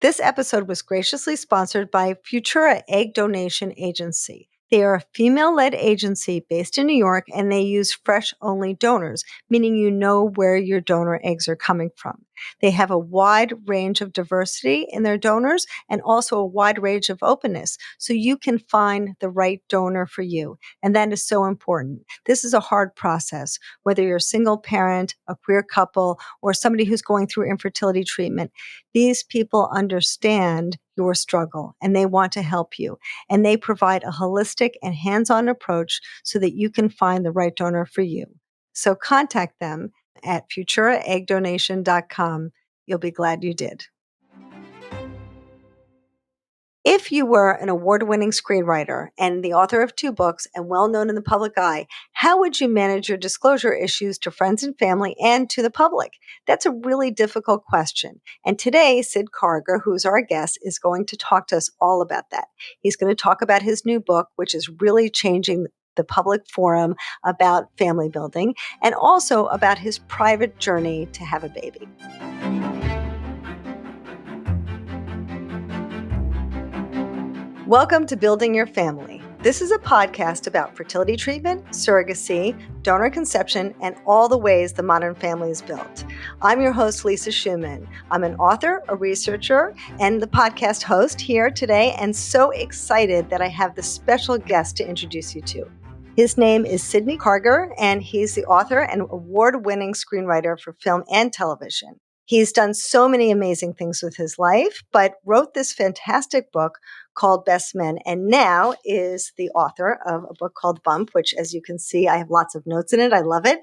This episode was graciously sponsored by Futura Egg Donation Agency. They are a female-led agency based in New York, and they use fresh-only donors, meaning you know where your donor eggs are coming from. They have a wide range of diversity in their donors and also a wide range of openness, so you can find the right donor for you. And that is so important. This is a hard process, whether you're a single parent, a queer couple, or somebody who's going through infertility treatment. These people understand your struggle and they want to help you. And they provide a holistic and hands-on approach so that you can find the right donor for you. So contact them at futuraeggdonation.com. You'll be glad you did. If you were an award-winning screenwriter and the author of 2 books and well-known in the public eye, how would you manage your disclosure issues to friends and family and to the public? That's a really difficult question. And today, Sid Karger, who's our guest, is going to talk to us all about that. He's going to talk about his new book, which is really changing the public forum about family building, and also about his private journey to have a baby. Welcome to Building Your Family. This is a podcast about fertility treatment, surrogacy, donor conception, and all the ways the modern family is built. I'm your host, Lisa Schumann. I'm an author, a researcher, and the podcast host here today, and so excited that I have this special guest to introduce you to. His name is Sid Karger, and he's the author and award-winning screenwriter for film and television. He's done so many amazing things with his life, but wrote this fantastic book called Best Men, and now is the author of a book called Bump, which, as you can see, I have lots of notes in it. I love it.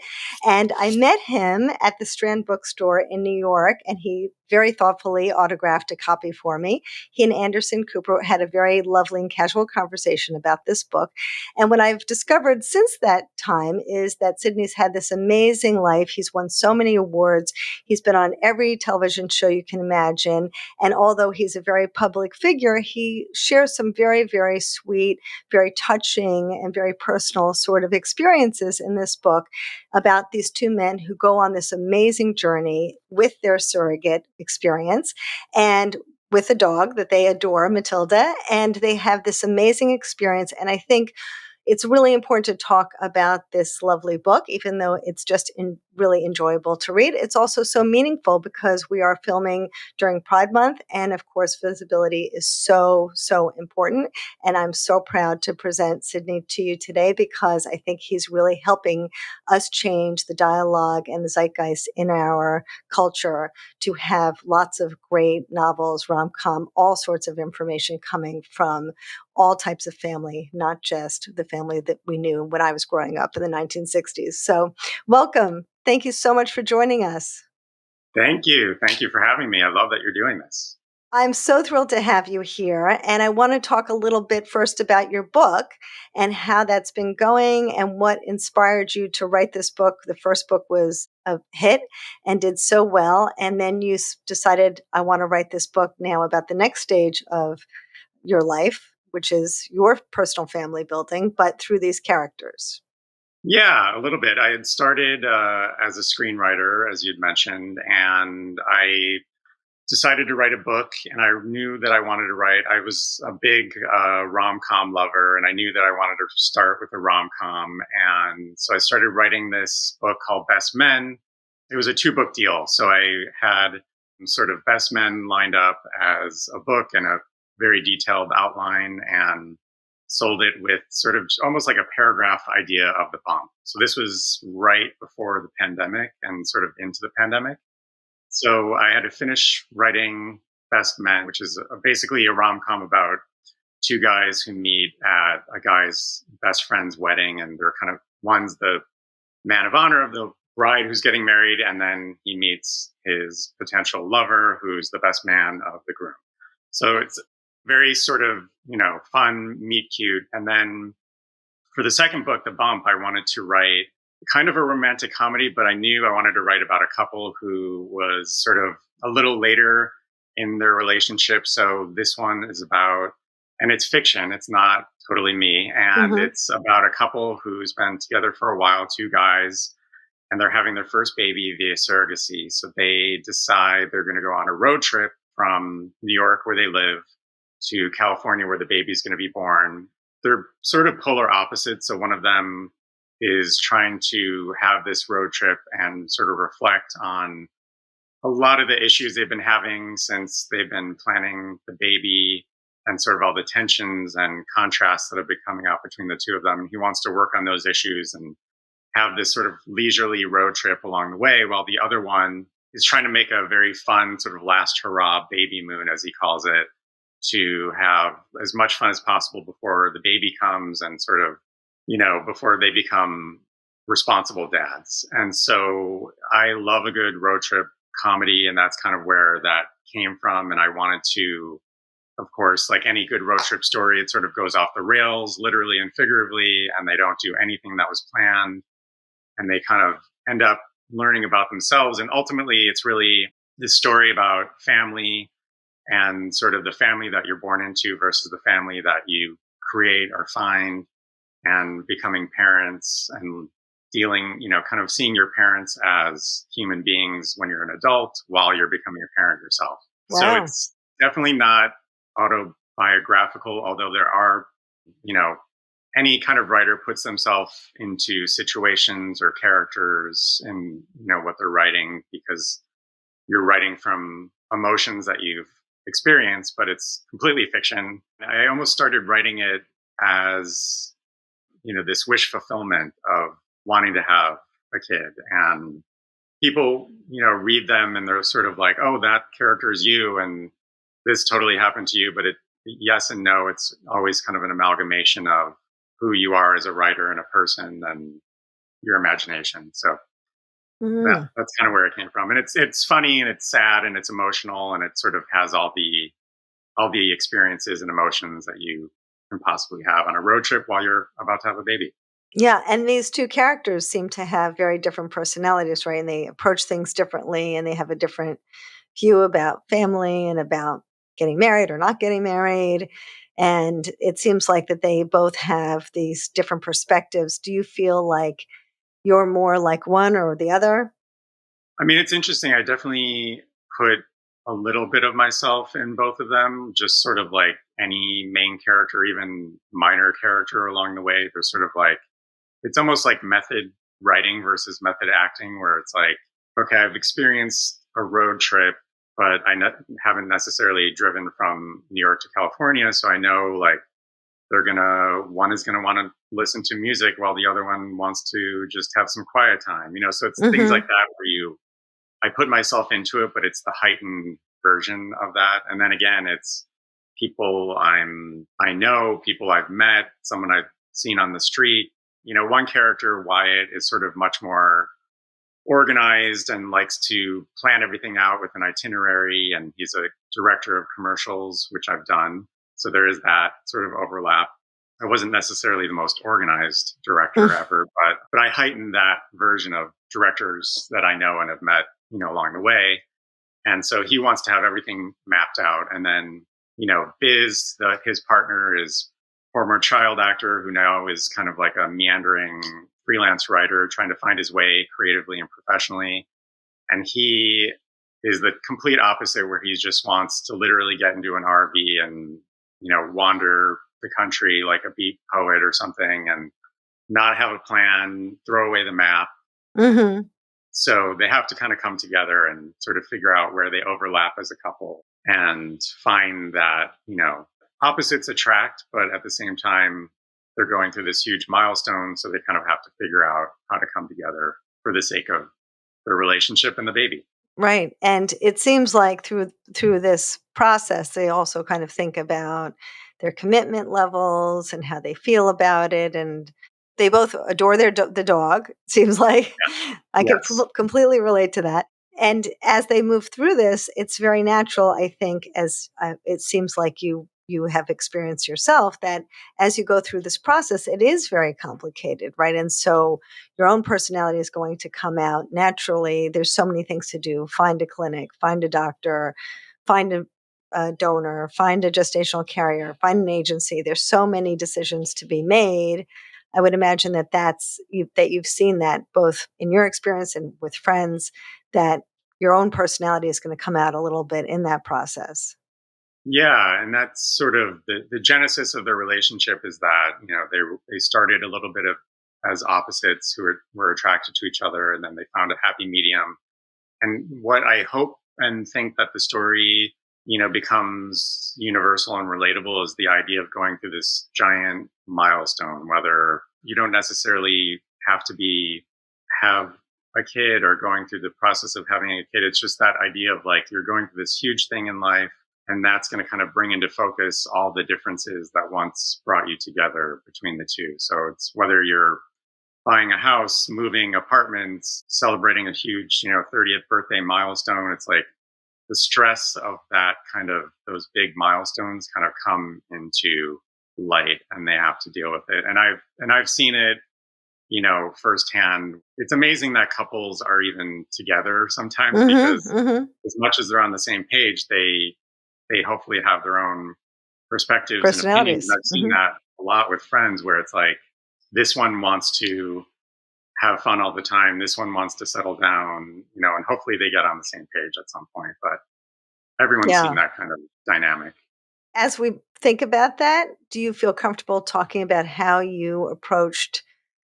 And I met him at the Strand Bookstore in New York, and he very thoughtfully autographed a copy for me. He and Anderson Cooper had a very lovely and casual conversation about this book. And what I've discovered since that time is that Sidney's had this amazing life. He's won so many awards. He's been on every television show you can imagine. And although he's a very public figure, he shares some very, very sweet, very touching, and very personal sort of experiences in this book about these 2 men who go on this amazing journey with their surrogate experience and with a dog that they adore, Matilda, and they have this amazing experience. And I think it's really important to talk about this lovely book, even though it's just really enjoyable to read. It's also so meaningful because we are filming during Pride Month. And of course, visibility is so, so important. And I'm so proud to present Sidney to you today because I think he's really helping us change the dialogue and the zeitgeist in our culture to have lots of great novels, rom-com, all sorts of information coming from all types of family, not just the family that we knew when I was growing up in the 1960s. So welcome. Thank you so much for joining us. Thank you. Thank you for having me. I love that you're doing this. I'm so thrilled to have you here. And I want to talk a little bit first about your book and how that's been going and what inspired you to write this book. The first book was a hit and did so well. And then you decided, I want to write this book now about the next stage of your life, which is your personal family building, but through these characters. Yeah, a little bit. I had started as a screenwriter, as you'd mentioned, and I decided to write a book. And I knew that I wanted to write. I was a big rom-com lover, and I knew that I wanted to start with a rom-com. And so I started writing this book called Best Men. It was a 2-book deal. So I had sort of Best Men lined up as a book and a very detailed outline, and sold it with sort of almost like a paragraph idea of the bump. So this was right before the pandemic and sort of into the pandemic. So I had to finish writing Best Men, which is basically a rom-com about 2 guys who meet at a guy's best friend's wedding. And they're kind of, one's the man of honor of the bride who's getting married, and then he meets his potential lover who's the best man of the groom. So it's very sort of, fun, meet cute. And then for the second book, The Bump, I wanted to write kind of a romantic comedy, but I knew I wanted to write about a couple who was sort of a little later in their relationship. So this one is about, and it's fiction, it's not totally me. And it's about a couple who's been together for a while, 2 guys, and they're having their first baby via surrogacy. So they decide they're going to go on a road trip from New York, where they live, to California, where the baby's going to be born. They're sort of polar opposites. So one of them is trying to have this road trip and sort of reflect on a lot of the issues they've been having since they've been planning the baby, and sort of all the tensions and contrasts that have been coming out between the two of them. He wants to work on those issues and have this sort of leisurely road trip along the way, while the other one is trying to make a very fun sort of last hurrah baby moon, as he calls it, to have as much fun as possible before the baby comes, and sort of, before they become responsible dads. And so I love a good road trip comedy, and that's kind of where that came from. And I wanted to, of course, like any good road trip story, it sort of goes off the rails, literally and figuratively, and they don't do anything that was planned. And they kind of end up learning about themselves. And ultimately, it's really this story about family, and sort of the family that you're born into versus the family that you create or find, and becoming parents and dealing, kind of seeing your parents as human beings when you're an adult while you're becoming a parent yourself. Wow. So it's definitely not autobiographical, although there are, any kind of writer puts themselves into situations or characters in, what they're writing, because you're writing from emotions that you've experienced, but it's completely fiction. I almost started writing it as, this wish fulfillment of wanting to have a kid. And people, read them and they're sort of like, oh, that character is you, and this totally happened to you. But yes and no, it's always kind of an amalgamation of who you are as a writer and a person, and your imagination. So that's kind of where it came from. And it's funny, and it's sad, and it's emotional, and it sort of has all the experiences and emotions that you can possibly have on a road trip while you're about to have a baby. Yeah, and these two characters seem to have very different personalities, right? And they approach things differently, and they have a different view about family and about getting married or not getting married. And it seems like that they both have these different perspectives. Do you feel like you're more like one or the other? I mean, it's interesting. I definitely put a little bit of myself in both of them, just sort of like any main character, even minor character along the way. There's sort of like, it's almost like method writing versus method acting, where it's like, okay, I've experienced a road trip, but haven't necessarily driven from New York to California. So I know like one is gonna want to listen to music while the other one wants to just have some quiet time, so it's things like that where I put myself into it, but it's the heightened version of that. And then again, it's people I know, people I've met, someone I've seen on the street. One character, Wyatt, is sort of much more organized and likes to plan everything out with an itinerary. And he's a director of commercials, which I've done. So there is that sort of overlap. I wasn't necessarily the most organized director ever, but I heightened that version of directors that I know and have met, along the way. And so he wants to have everything mapped out. And then, Biz, his partner, is former child actor who now is kind of like a meandering freelance writer trying to find his way creatively and professionally. And he is the complete opposite, where he just wants to literally get into an RV and, wander the country like a beat poet or something, and not have a plan, throw away the map. Mm-hmm. So they have to kind of come together and sort of figure out where they overlap as a couple, and find that, opposites attract, but at the same time, they're going through this huge milestone. So they kind of have to figure out how to come together for the sake of their relationship and the baby. Right. And it seems like through this process, they also kind of think about their commitment levels and how they feel about it. And they both adore the dog. It seems like I can Yes. completely relate to that. And as they move through this, it's very natural, I think, as it seems like you have experienced yourself, that as you go through this process, it is very complicated, right? And so your own personality is going to come out naturally. There's so many things to do: find a clinic, find a doctor, find a donor, find a gestational carrier, find an agency. There's so many decisions to be made. I would imagine that you've seen that both in your experience and with friends, that your own personality is going to come out a little bit in that process. Yeah, and that's sort of the genesis of their relationship is that, they started a little bit of as opposites who were attracted to each other, and then they found a happy medium. And what I hope and think that the story, becomes universal and relatable is the idea of going through this giant milestone, whether you don't necessarily have to have a kid or going through the process of having a kid. It's just that idea of like you're going through this huge thing in life, and that's going to kind of bring into focus all the differences that once brought you together between the two. So it's whether you're buying a house, moving apartments, celebrating a huge, 30th birthday milestone. It's like the stress of that kind of those big milestones kind of come into light, and they have to deal with it. And I've seen it, firsthand. It's amazing that couples are even together sometimes, because as much as they're on the same page, they hopefully have their own perspectives and opinions. Personalities. And I've seen that a lot with friends where it's like this one wants to have fun all the time. This one wants to settle down, and hopefully they get on the same page at some point. But everyone's Yeah. seen that kind of dynamic. As we think about that, do you feel comfortable talking about how you approached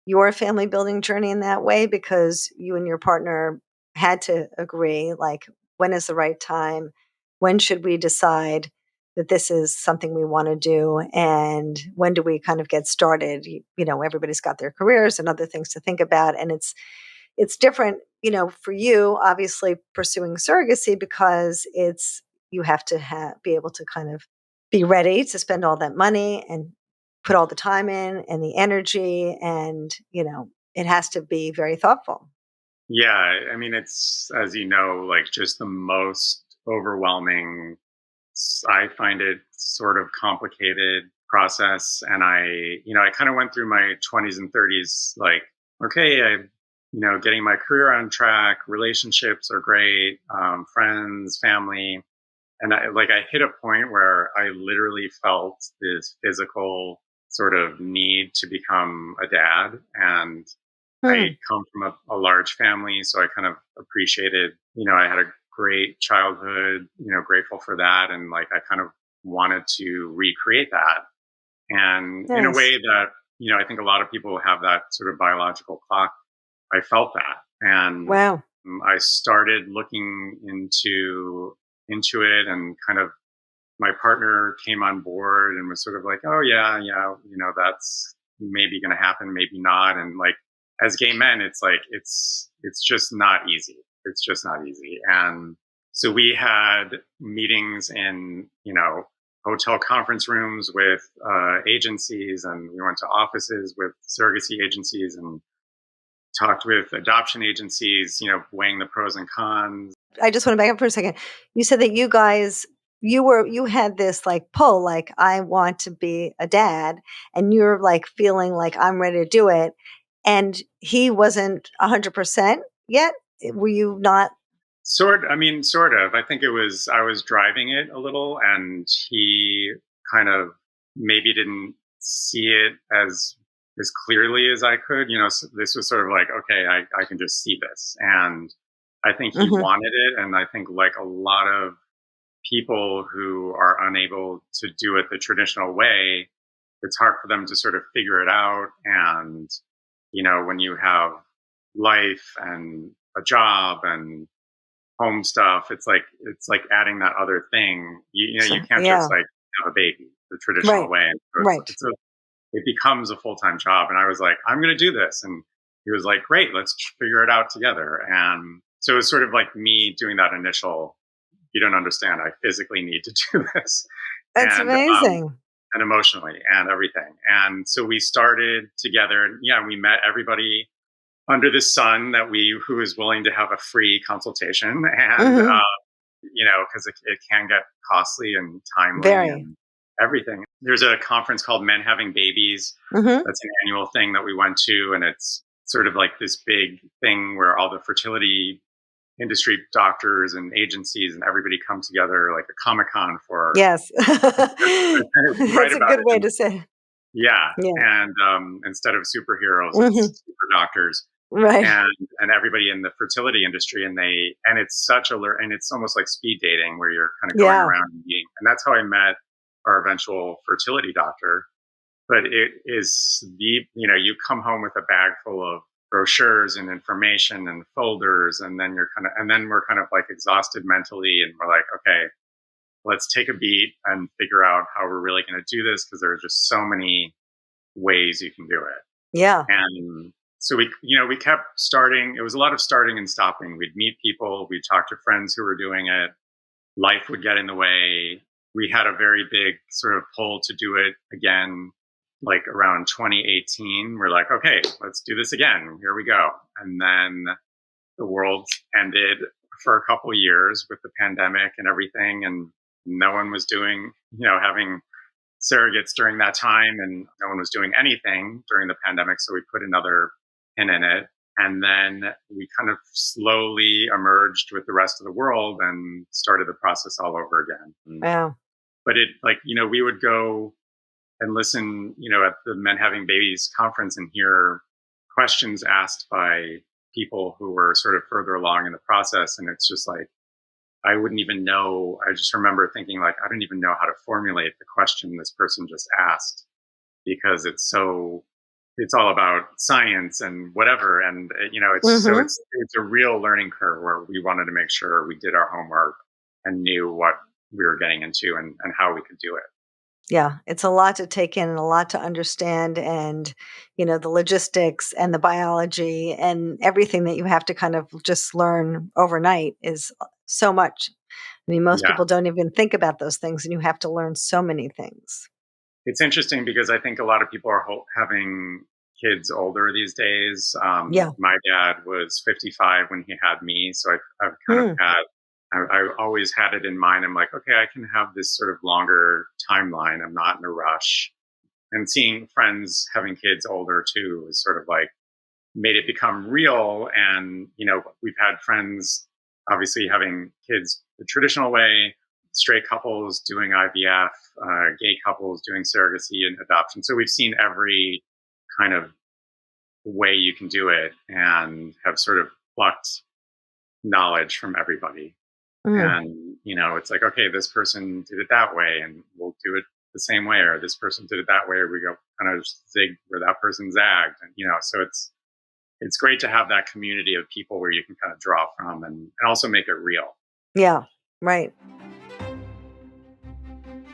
your family building journey in that way? Because you and your partner had to agree, like, when is the right time? When should we decide that this is something we want to do? And when do we kind of get started? Everybody's got their careers and other things to think about. And it's different, for you, obviously pursuing surrogacy, because you have to be able to kind of be ready to spend all that money and put all the time in and the energy, and it has to be very thoughtful. Yeah, I mean, it's, as you know, like just the most overwhelming. I find it sort of complicated process, and I kind of went through my 20s and 30s like, okay, getting my career on track, relationships are great, friends, family, and I hit a point where I literally felt this physical sort of need to become a dad. And I Hmm. come from a large family, so I kind of appreciated, I had a great childhood, grateful for that. And like, I kind of wanted to recreate that. And in a Nice. way that, I think a lot of people have that sort of biological clock. I felt that. And Wow. I started looking into it, and kind of my partner came on board and was sort of like, oh yeah, yeah, that's maybe going to happen, maybe not. And like, as gay men, it's like it's just not easy. It's just not easy. And so we had meetings in hotel conference rooms with agencies, and we went to offices with surrogacy agencies and talked with adoption agencies, weighing the pros and cons. I just want to back up for a second. You said that you had this like pull, like, I want to be a dad, and you're like feeling like, I'm ready to do it. And he wasn't 100% yet. Were you not? Sort of. I think I was driving it a little, and he kind of maybe didn't see it as clearly as I could. So this was sort of like, okay, I can just see this. And I think he Mhm. wanted it. And I think, like a lot of people who are unable to do it the traditional way, it's hard for them to sort of figure it out. And, when you have life and a job and home stuff, it's like adding that other thing. You So, can't just yeah. like have a baby the traditional Right. way. And so Right. it becomes a full-time job. And I was like, I'm going to do this. And he was like, great, let's figure it out together. And so it was sort of like me doing that initial, you don't understand, I physically need to do this. That's And amazing. and emotionally and everything. And so we started together, and yeah, we met everybody under the sun who is willing to have a free consultation. And Mhm. because it can get costly and timely Very. and everything. There's a conference called Men Having Babies. Mhm. That's an annual thing that we went to, and it's sort of like this big thing where all the fertility industry doctors and agencies and everybody come together, like a Comic-Con for Yes. to kind of write That's a about good it. way And to say. yeah, Yeah. and instead of superheroes, Mhm. it's super doctors. Right. and everybody in the fertility industry, and it's such a and it's almost like speed dating where you're kind of going Yeah. around and meeting, and that's how I met our eventual fertility doctor. But it is you come home with a bag full of brochures and information and folders, and then we're kind of like exhausted mentally, and we're like, okay, let's take a beat and figure out how we're really going to do this, because there are just so many ways you can do it. Yeah. And so we kept starting. It was a lot of starting and stopping. We'd meet people, we'd talk to friends who were doing it. Life would get in the way. We had a very big sort of pull to do it again, like around 2018. We're like, okay, let's do this again. Here we go. And then the world ended for a couple years with the pandemic and everything. And no one was having surrogates during that time, and no one was doing anything during the pandemic. So we put another pin in it. And then we kind of slowly emerged with the rest of the world and started the process all over again. Wow. But we would go and listen, at the Men Having Babies conference and hear questions asked by people who were sort of further along in the process. And it's just like, I wouldn't even know. I just remember thinking, like, I don't even know how to formulate the question this person just asked, because it's all about science and whatever. And, it's a real learning curve where we wanted to make sure we did our homework and knew what we were getting into and how we could do it. Yeah, it's a lot to take in and a lot to understand, and the logistics and the biology and everything that you have to kind of just learn overnight is so much. I mean, most Yeah. people don't even think about those things, and you have to learn so many things. It's interesting because I think a lot of people are having kids older these days. Yeah. My dad was 55 when he had me, so I've kind of I always had it in mind. I'm like, okay, I can have this sort of longer timeline. I'm not in a rush. And seeing friends having kids older too is sort of like made it become real. And, we've had friends obviously having kids the traditional way, straight couples doing IVF, gay couples doing surrogacy and adoption. So we've seen every kind of way you can do it and have sort of plucked knowledge from everybody. And, it's like, okay, this person did it that way and we'll do it the same way, or this person did it that way, or we go kind of zig where that person zagged. And, so it's great to have that community of people where you can kind of draw from and also make it real. Yeah, right.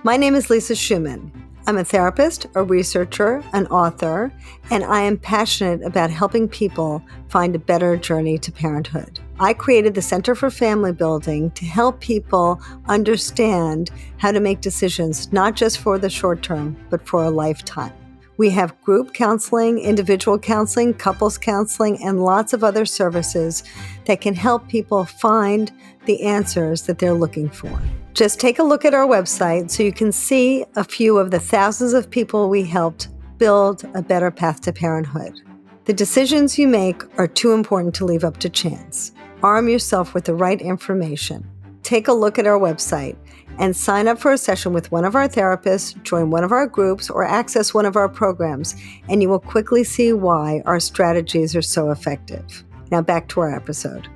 My name is Lisa Schumann. I'm a therapist, a researcher, an author, and I am passionate about helping people find a better journey to parenthood. I created the Center for Family Building to help people understand how to make decisions, not just for the short term, but for a lifetime. We have group counseling, individual counseling, couples counseling, and lots of other services that can help people find the answers that they're looking for. Just take a look at our website so you can see a few of the thousands of people we helped build a better path to parenthood. The decisions you make are too important to leave up to chance. Arm yourself with the right information. Take a look at our website and sign up for a session with one of our therapists, join one of our groups, or access one of our programs, and you will quickly see why our strategies are so effective. Now back to our episode.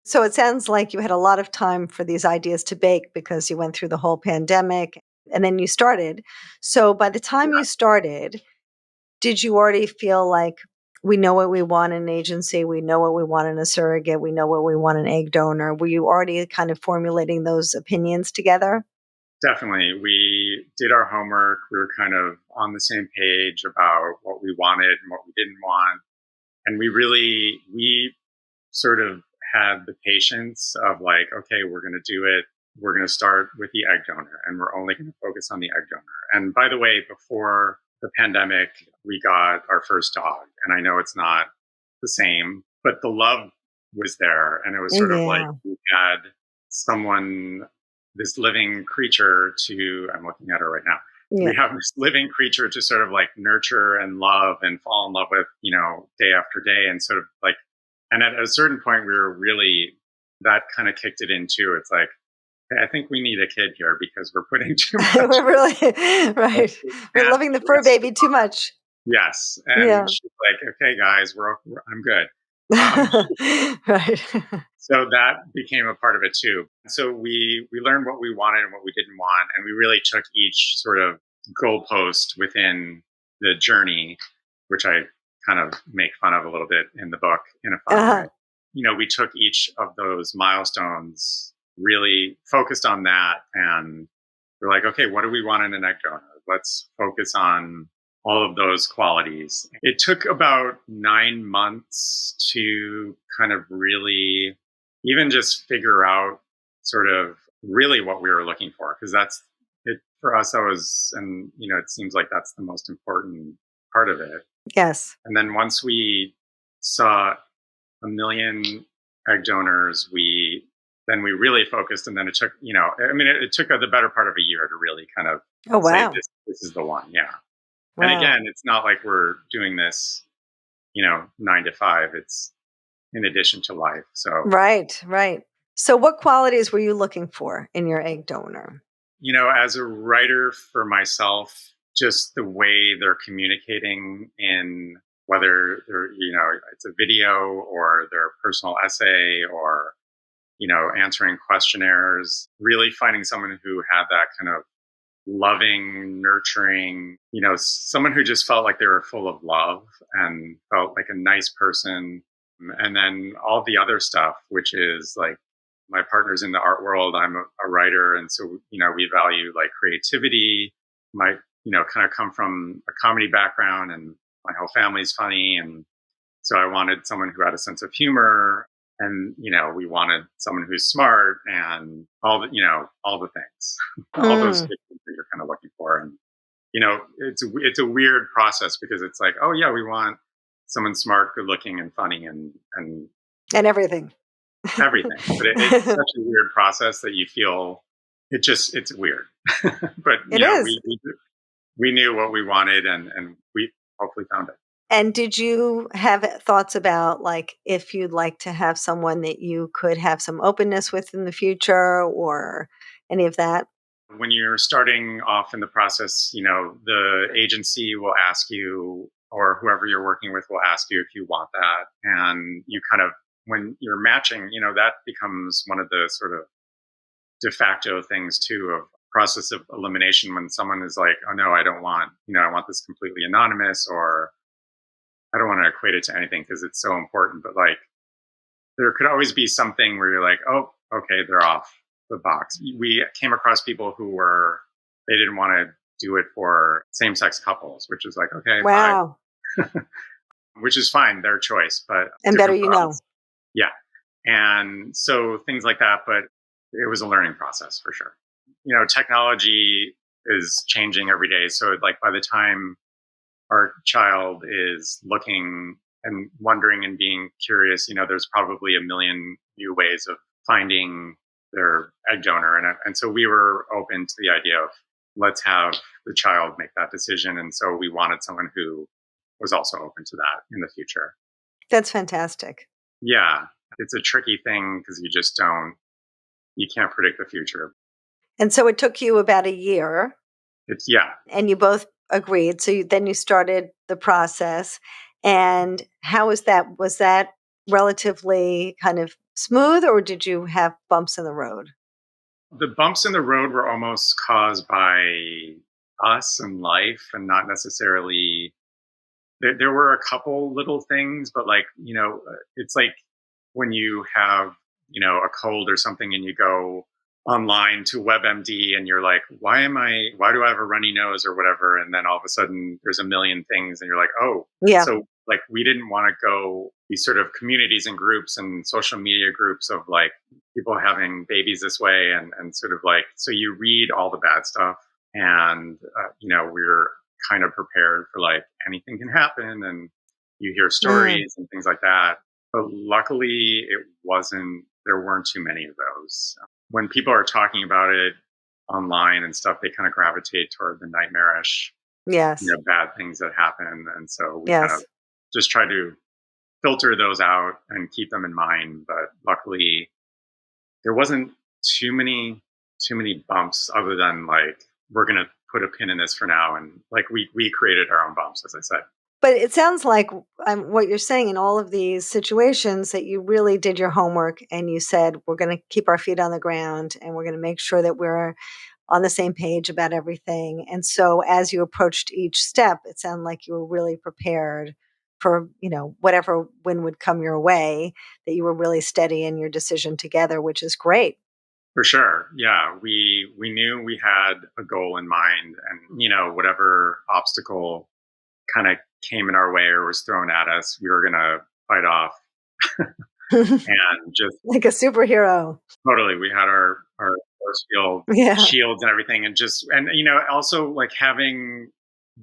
So it sounds like you had a lot of time for these ideas to bake because you went through the whole pandemic and then you started. So by the time you started, did you already feel like we know what we want in an agency, we know what we want in a surrogate, we know what we want in an egg donor? Were you already kind of formulating those opinions together? Definitely. We did our homework. We were kind of on the same page about what we wanted and what we didn't want. And we sort of had the patience of like, okay, we're going to do it. We're going to start with the egg donor and we're only going to focus on the egg donor. And by the way, before the pandemic, we got our first dog. And I know it's not the same, but the love was there. And it was sort of like we had someone, this living creature I'm looking at her right now. Yeah. We have this living creature to sort of like nurture and love and fall in love with, day after day. And sort of like, and at a certain point, we were really, that kind of kicked it in too. It's like, hey, I think we need a kid here because we're putting too much. We're really, right. We're loving the fur baby too much. Yes, and Yeah. she's like, "Okay, guys, I'm good." Um, Right. so that became a part of it too. So we learned what we wanted and what we didn't want, and we really took each sort of goalpost within the journey, which I kind of make fun of a little bit in the book in a fun way. Uh-huh. We took each of those milestones, really focused on that, and we're like, okay, what do we want in an egg donor? Let's focus on all of those qualities. It took about 9 months to kind of really even just figure out sort of really what we were looking for. Because that's it for us. That was, and it seems like that's the most important part of it. Yes. And then once we saw a million egg donors, we really focused, and then it took, it took the better part of a year to really kind of Oh, say wow. this is the one. Yeah. And Wow. again, it's not like we're doing this, 9 to 5. It's in addition to life. So, Right, right. So what qualities were you looking for in your egg donor? as a writer for myself, just the way they're communicating in whether it's a video or their personal essay or, answering questionnaires, really finding someone who had that kind of loving, nurturing, someone who just felt like they were full of love and felt like a nice person. And then all the other stuff, which is like my partner's in the art world, I'm a writer. And so, we value like creativity. My, kind of come from a comedy background and my whole family's funny. And so I wanted someone who had a sense of humor. And, we wanted someone who's smart and all the things, all those Mm. things that you're kind of looking for. And, it's a weird process because it's like, oh yeah, we want someone smart, good looking and funny and And everything. everything. But it's such a weird process that you feel it's weird. But, It is. we knew what we wanted and we hopefully found it. And did you have thoughts about, like, if you'd like to have someone that you could have some openness with in the future or any of that? When you're starting off in the process, the agency will ask you, or whoever you're working with will ask you if you want that. And you kind of, when you're matching, that becomes one of the sort of de facto things too of process of elimination when someone is like, oh no, I don't want, I want this completely anonymous, or I don't want to equate it to anything because it's so important. But like, there could always be something where you're like, oh, okay, they're off the box. We came across people who they didn't want to do it for same sex couples, which is like, okay, bye, Wow. which is fine, their choice, but And better different you for know. us. Yeah. And so things like that, but it was a learning process for sure. Technology is changing every day. So like by the time our child is looking and wondering and being curious, there's probably a million new ways of finding their egg donor. And so we were open to the idea of let's have the child make that decision. And so we wanted someone who was also open to that in the future. That's fantastic. Yeah, it's a tricky thing because you can't predict the future. And so it took you about a year Yeah. and you both agreed. So then you started the process. And how was that? Was that relatively kind of smooth or did you have bumps in the road? The bumps in the road were almost caused by us and life and not necessarily there were a couple little things, but like, it's like when you have, a cold or something and you go online to WebMD and you're like, why do I have a runny nose or whatever? And then all of a sudden there's a million things and you're like, oh, Yeah. so like we didn't want to go these sort of communities and groups and social media groups of like people having babies this way and sort of like, so you read all the bad stuff and, we're kind of prepared for like anything can happen and you hear Mm. stories and things like that. But luckily there weren't too many of those. When people are talking about it online and stuff, they kind of gravitate toward the nightmarish, Yes. bad things that happen. And so we kind of Yes. just try to filter those out and keep them in mind. But luckily there wasn't too many bumps other than like, we're going to put a pin in this for now. And like we created our own bumps, as I said. But it sounds like what you're saying in all of these situations that you really did your homework and you said, we're going to keep our feet on the ground and we're going to make sure that we're on the same page about everything. And so as you approached each step, it sounded like you were really prepared for, whatever wind would come your way, that you were really steady in your decision together, which is great. For sure. Yeah. We knew we had a goal in mind, and, whatever obstacle kind of came in our way or was thrown at us, we were going to fight off and just Like a superhero. totally. We had our force field Yeah. shields and everything, and also like having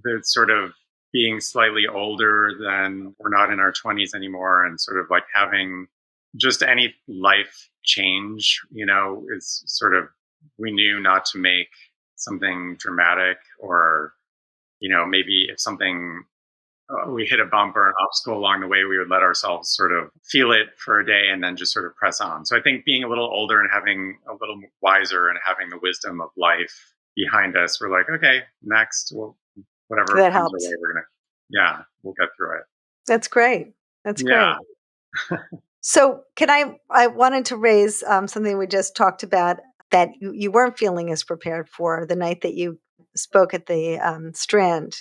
the sort of being slightly older than we're not in our 20s anymore, and sort of like having just any life change, is sort of, we knew not to make something dramatic, or maybe if something we hit a bump or an obstacle along the way, we would let ourselves sort of feel it for a day and then just sort of press on. So I think being a little older and having a little wiser and having the wisdom of life behind us, we're like, okay, next, whatever That comes our way, helps. we'll get through it. That's great. That's Yeah. great. So I wanted to raise something we just talked about that you weren't feeling as prepared for the night that you spoke at the Strand.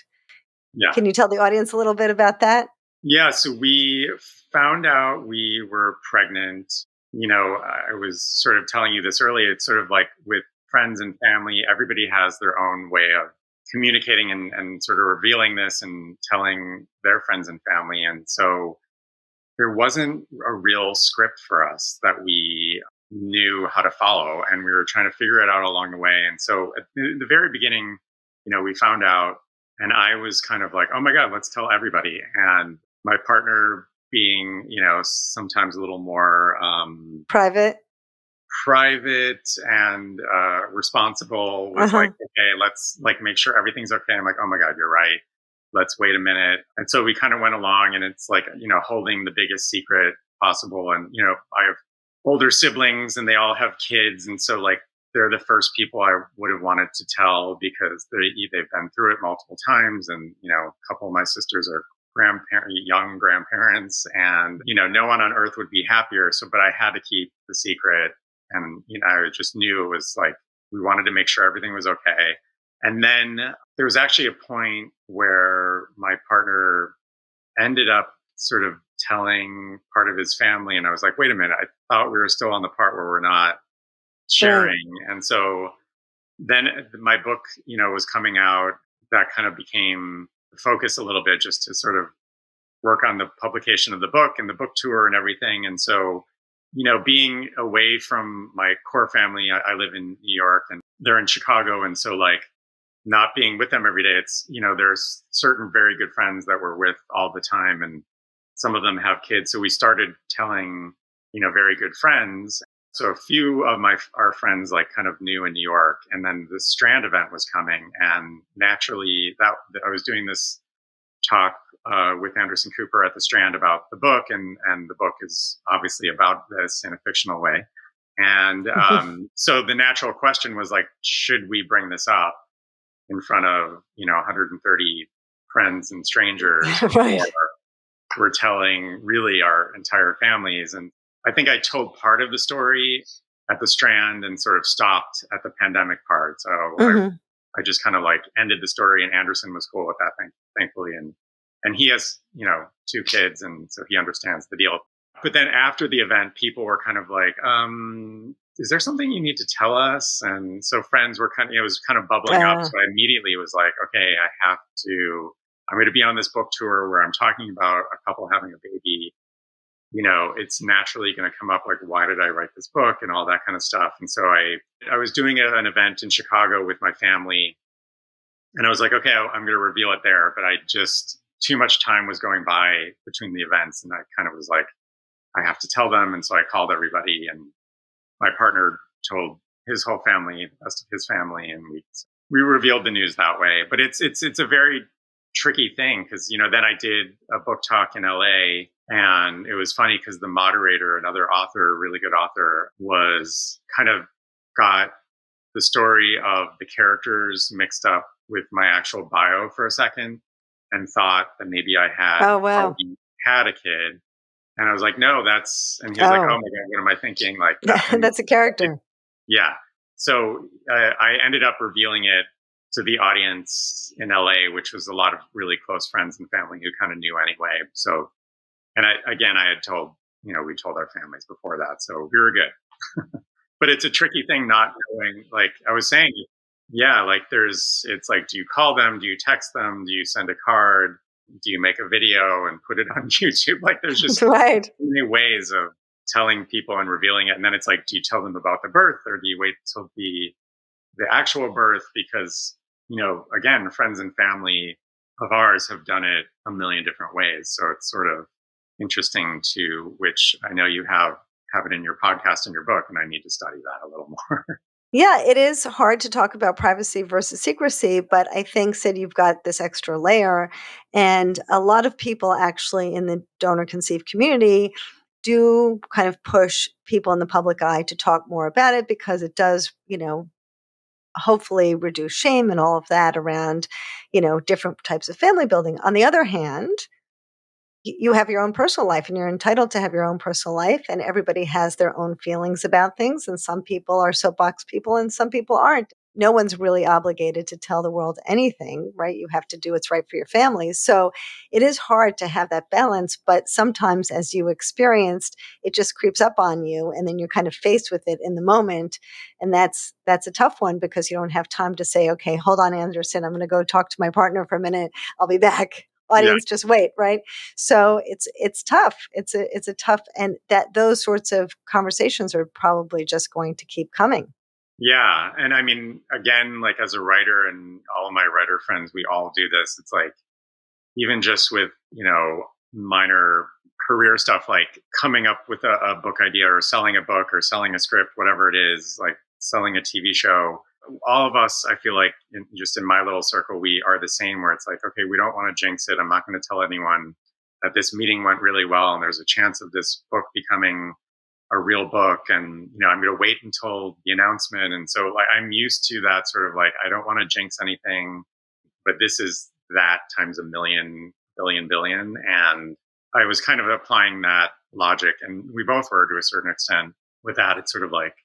Yeah. Can you tell the audience a little bit about that? Yeah. So we found out we were pregnant. I was sort of telling you this earlier. It's sort of like with friends and family, everybody has their own way of communicating and sort of revealing this and telling their friends and family. And so there wasn't a real script for us that we knew how to follow. And we were trying to figure it out along the way. And so at the very beginning, we found out, and I was kind of like, oh my God, let's tell everybody. And my partner, being, sometimes a little more Private. private and responsible, was like, Uh-huh. okay, let's like make sure everything's okay. I'm like, oh my God, you're right. Let's wait a minute. And so we kind of went along, and it's like, holding the biggest secret possible. And, I have older siblings and they all have kids. And so like, they're the first people I would have wanted to tell, because they've been through it multiple times. And, a couple of my sisters are young grandparents, and, no one on earth would be happier. So, but I had to keep the secret. And, I just knew it was like, we wanted to make sure everything was okay. And then there was actually a point where my partner ended up sort of telling part of his family. And I was like, wait a minute, I thought we were still on the part where we're not Right. sharing. And so then my book, was coming out. That kind of became the focus a little bit, just to sort of work on the publication of the book and the book tour and everything. And so, being away from my core family, I live in New York and they're in Chicago. And so like, not being with them every day, it's, there's certain very good friends that we're with all the time, and some of them have kids. So we started telling, very good friends. So a few of our friends like kind of knew in New York, and then the Strand event was coming, and naturally that I was doing this talk with Anderson Cooper at the Strand about the book, and the book is obviously about this in a fictional way. And so the natural question was like, should we bring this up in front of 130 friends and strangers before Right. we're telling really our entire families? And I think I told part of the story at the Strand and sort of stopped at the pandemic part. So Hmm. I just kind of like ended the story, and Anderson was cool with that thing, thankfully. And he has, two kids, and so he understands the deal. But then after the event, people were kind of like, is there something you need to tell us? And so friends were kind of, it was kind of bubbling up. Uh, So I immediately was like, okay, I'm going to be on this book tour where I'm talking about a couple having a baby. It's naturally going to come up like, why did I write this book and all that kind of stuff. And so I was doing an event in Chicago with my family, and I was like, okay, I'm going to reveal it there. But too much time was going by between the events. And I kind of was like, I have to tell them. And so I called everybody, and my partner told his whole family, the rest of his family, and we revealed the news that way. But it's a very tricky thing, because then I did a book talk in LA, and it was funny because the moderator, another author, really good author, was kind of got the story of the characters mixed up with my actual bio for a second. and thought that maybe I had Oh, wow. already had a kid. And I was like, no, and he was like, oh my Oh, God, what am I thinking? Like, and that's a character. yeah. So I ended up revealing it to the audience in LA, which was a lot of really close friends and family who kind of knew anyway. So, and I had told, we told our families before that. So we were good. But it's a tricky thing not knowing, like I was saying, yeah, like it's like, do you call them? Do you text them? Do you send a card? Do you make a video and put it on YouTube? Like there's just Right. so many ways of telling people and revealing it. And then it's like, do you tell them about the birth or do you wait till the actual birth? Because, again, friends and family of ours have done it a million different ways. So it's sort of interesting to which I know you have it in your podcast and your book, and I need to study that a little more. Yeah, it is hard to talk about privacy versus secrecy, but I think, Sid, you've got this extra layer. And a lot of people actually in the donor conceived community do kind of push people in the public eye to talk more about it because it does, hopefully reduce shame and all of that around, different types of family building. On the other hand, you have your own personal life and you're entitled to have your own personal life, and everybody has their own feelings about things, and some people are soapbox people and some people aren't. No one's really obligated to tell the world anything, right? You have to do what's right for your family. So it is hard to have that balance, but sometimes, as you experienced, it just creeps up on you and then you're kind of faced with it in the moment. And that's a tough one because you don't have time to say, okay, hold on, Anderson, I'm going to go talk to my partner for a minute, I'll be back. Yeah. Audience, just wait, right? So it's tough. It's a tough, and that those sorts of conversations are probably just going to keep coming. Yeah. And I mean, again, like as a writer and all of my writer friends, we all do this. It's like, even just with, minor career stuff, like coming up with a book idea or selling a book or selling a script, whatever it is, like selling a TV show. All of us, I feel like, just in my little circle, we are the same. Where it's like, okay, we don't want to jinx it. I'm not going to tell anyone that this meeting went really well, and there's a chance of this book becoming a real book. And I'm going to wait until the announcement. And so, like, I'm used to that sort of like, I don't want to jinx anything, but this is that times a million, billion, billion. And I was kind of applying that logic, and we both were to a certain extent with that. It's sort of like,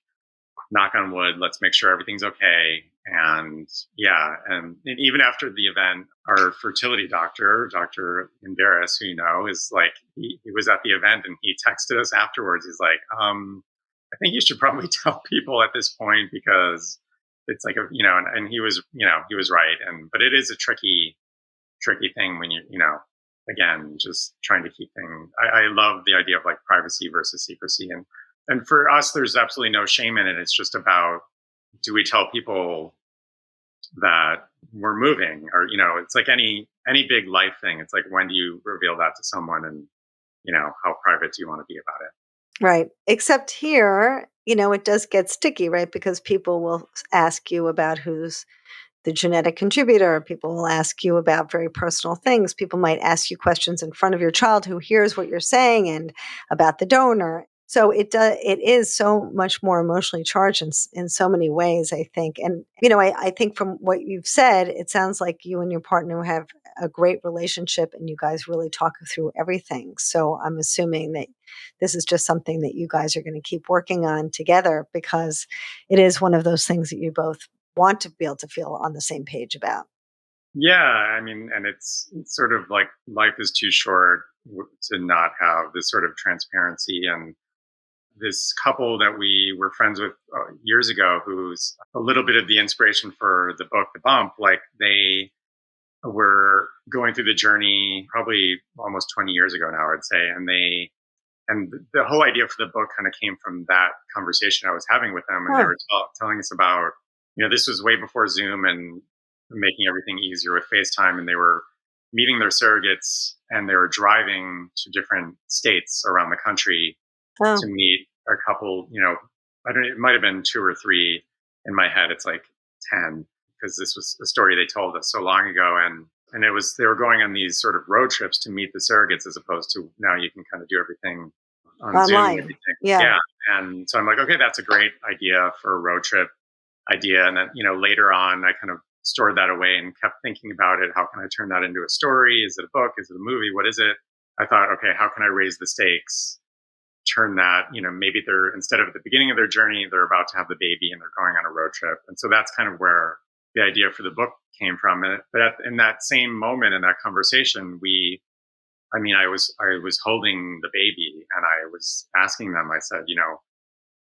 knock on wood, let's make sure everything's okay. And yeah, and even after the event, our fertility doctor, Dr. Inderis, who is like, he was at the event and he texted us afterwards. He's like, I think you should probably tell people at this point because it's like and he was, he was right. But it is a tricky thing when again, just trying to keep things. I love the idea of like privacy versus secrecy, and for us, there's absolutely no shame in it. It's just about, do we tell people that we're moving, or it's like any big life thing. It's like, when do you reveal that to someone, and how private do you want to be about it? Right. Except here, it does get sticky, right? Because people will ask you about who's the genetic contributor. People will ask you about very personal things. People might ask you questions in front of your child who hears what you're saying and about the donor. So it is so much more emotionally charged in so many ways, I think. And, I think from what you've said, it sounds like you and your partner have a great relationship and you guys really talk through everything. So I'm assuming that this is just something that you guys are going to keep working on together because it is one of those things that you both want to be able to feel on the same page about. Yeah, I mean, and it's sort of like, life is too short to not have this sort of transparency. And this couple that we were friends with years ago, who's a little bit of the inspiration for the book The Bump, like they were going through the journey probably almost 20 years ago now, I'd say. And the whole idea for the book kind of came from that conversation I was having with them. And they Huh. were telling us about, this was way before Zoom and making everything easier with FaceTime. And they were meeting their surrogates and they were driving to different states around the country Oh, to meet a couple, I don't, it might have been two or three. In my head, it's like 10, because this was a story they told us so long ago. And they were going on these sort of road trips to meet the surrogates, as opposed to now you can kind of do everything on Zoom and online. everything. Yeah. Yeah. And so I'm like, okay, that's a great idea for a road trip idea. And then, later on, I kind of stored that away and kept thinking about it. How can I turn that into a story? Is it a book? Is it a movie? What is it? I thought, okay, how can I raise the stakes? Turn that, maybe they're, instead of at the beginning of their journey, they're about to have the baby and they're going on a road trip. And so that's kind of where the idea for the book came from. But in that same moment, in that conversation, I was holding the baby and I was asking them, I said,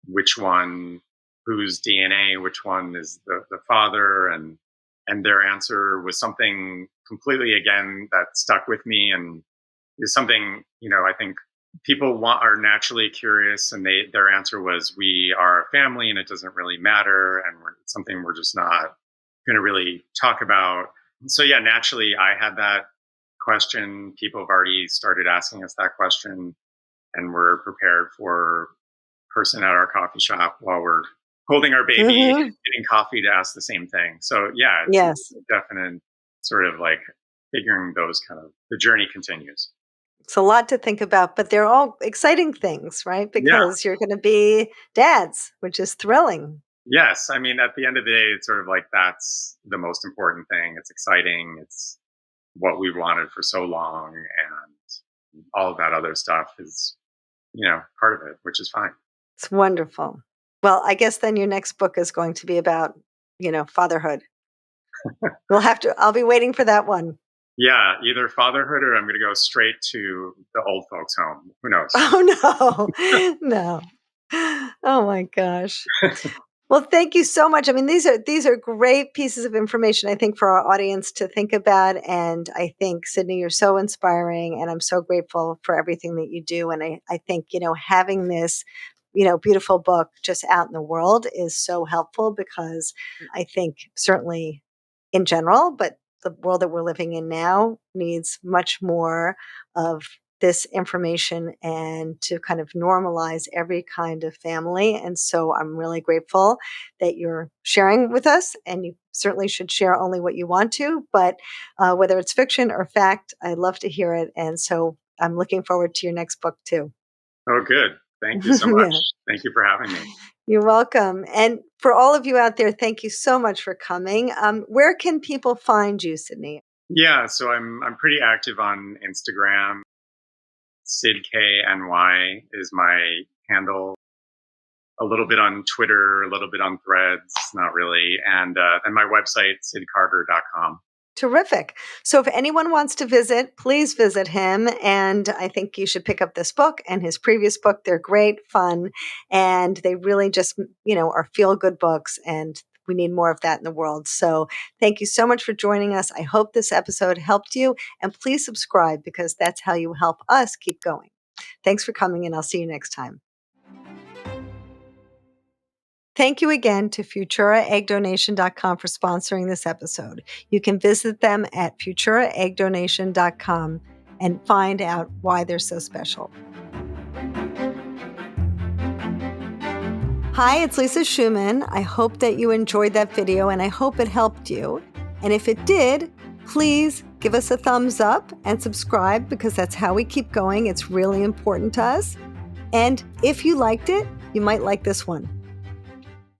which one, whose DNA, which one is the father? And their answer was something completely, again, that stuck with me, and is something, I think people are naturally curious, and their answer was, we are a family and it doesn't really matter. And it's something we're just not going to really talk about. So yeah, naturally I had that question. People have already started asking us that question, and we're prepared for person at our coffee shop while we're holding our baby, getting coffee, to ask the same thing. So yeah, it's a definite sort of like figuring those the journey continues. It's a lot to think about, but they're all exciting things, right? Because you're going to be dads, which is thrilling. Yes. I mean, at the end of the day, it's sort of like, that's the most important thing. It's exciting. It's what we've wanted for so long. And all of that other stuff is, part of it, which is fine. It's wonderful. Well, I guess then your next book is going to be about, fatherhood. I'll be waiting for that one. Yeah, either fatherhood or I'm going to go straight to the old folks' home. Who knows? Oh, no, no. Oh, my gosh. Well, thank you so much. I mean, these are great pieces of information, I think, for our audience to think about. And I think, Sydney, you're so inspiring, and I'm so grateful for everything that you do. And I think, having this, beautiful book just out in the world is so helpful, because I think certainly in general, but the world that we're living in now needs much more of this information, and to kind of normalize every kind of family. And so I'm really grateful that you're sharing with us, and you certainly should share only what you want to, but whether it's fiction or fact, I'd love to hear it. And so I'm looking forward to your next book too. Oh, good. Thank you so much. Thank you for having me. You're welcome. And for all of you out there, thank you so much for coming. Where can people find you, Sydney? Yeah, so I'm pretty active on Instagram. SidKNY is my handle. A little bit on Twitter, a little bit on Threads, not really. And my website, sidkarger.com. Terrific. So if anyone wants to visit, please visit him. And I think you should pick up this book and his previous book. They're great, fun, and they really just, are feel-good books. And we need more of that in the world. So thank you so much for joining us. I hope this episode helped you. And please subscribe, because that's how you help us keep going. Thanks for coming, and I'll see you next time. Thank you again to FuturaEggDonation.com for sponsoring this episode. You can visit them at FuturaEggDonation.com and find out why they're so special. Hi, it's Lisa Schumann. I hope that you enjoyed that video, and I hope it helped you. And if it did, please give us a thumbs up and subscribe, because that's how we keep going. It's really important to us. And if you liked it, you might like this one.